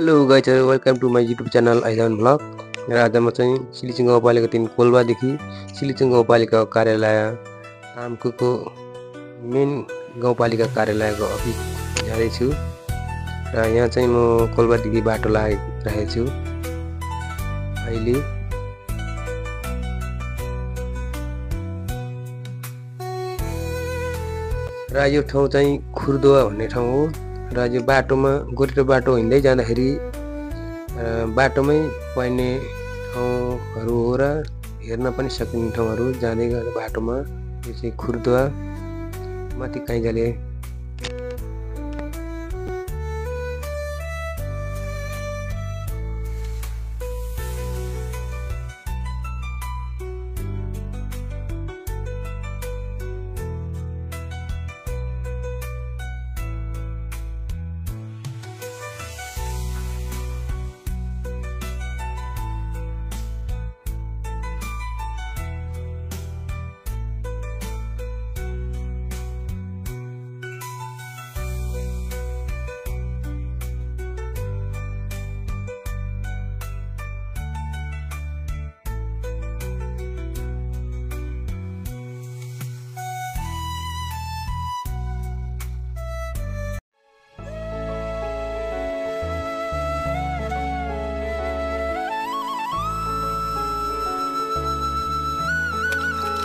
Hello guys, welcome to my YouTube channel Aizan vlog. र आज म चाहिँ सिलिचुङ गाउँपालिका 3 कोलबादेखि सिलिचुङ गाउँपालिका कार्यालय तामकुको मेन गाउँपालिका कार्यालयको अफिस जाँदैछु। र यहाँ चाहिँ म कोलबादेखि बाटो लागिरहेको छु अहिले। र यो ठाउँ चाहिँ खुर्दुवा भन्ने ठाउँ हो। र यो बाटोमा गोरेटो बाटो हिँड्दै जाँदाखेरि बाटोमै पाइने ठाउँहरू हो र हेर्न पनि सकिने ठाउँहरू जाँदै गर्दा बाटोमा। यो चाहिँ खुर्दुवा माथि काइजाले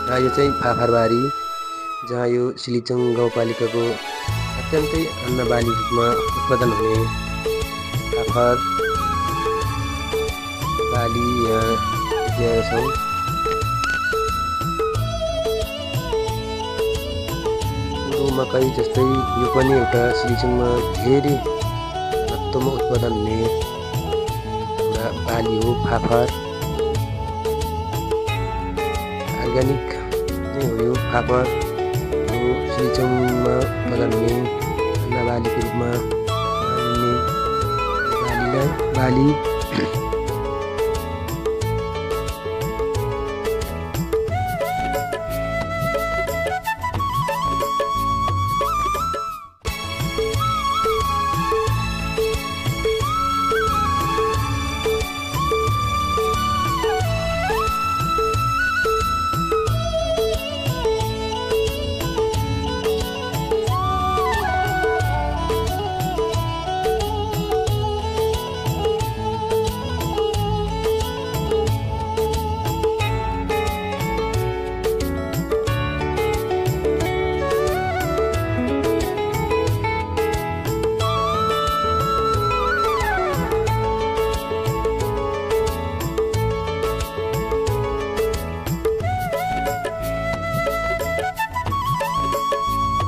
र यो चाहिँ फाफरबारी, जहाँ यो सिलिचुङ गाउँपालिकाको अत्यन्तै अन्नबाली रूपमा उत्पादन हुने फाफर बाली यहाँ देखिरहेका छौँ। मकै जस्तै यो पनि एउटा सिलिचुङमा धेरै महत्त्वमा उत्पादन हुने एउटा बाली हो फाफर। अर्ग्यानिक नै हो यो फापर। यो सिलिचुङमा उत्पादन हुने अन्नबालीको रूपमा मानिने बाली।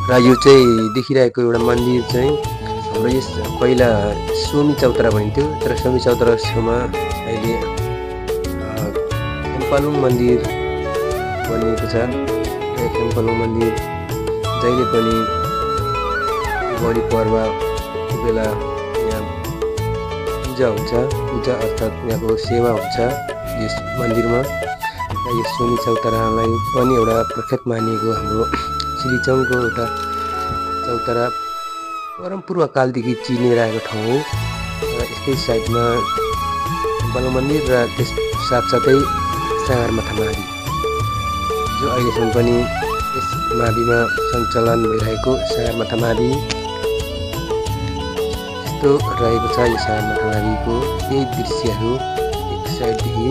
र यो चाहिँ देखिरहेको एउटा मन्दिर चाहिँ हाम्रो यस पहिला सोमी चौतरा भनिन्थ्यो, तर सोमी चौतरा छेउमा अहिले खेम्पालुङ मन्दिर बनिएको छ। र खेम्पालुङ मन्दिर जहिले पनि बढी पर्व बेला यहाँ पूजा हुन्छ, पूजा अर्थात् यहाँको सेवा हुन्छ यस मन्दिरमा। र यस सोमी चौतरालाई पनि एउटा प्रख्यात मानिएको हाम्रो सिलिचुङको एउटा चौतारा परमपूर्वकालदेखि चिनिरहेको ठाउँ हो। र यसकै साइडमा खेम्पालुङ मन्दिर र त्यस साथसाथै सगरमाथा मावि, जो अहिलेसम्म पनि यस माविमा सञ्चालन भइरहेको सगरमाथा मावि यस्तो रहेको छ। यो सगरमाथा माविको केही दृश्यहरू एक साइडदेखि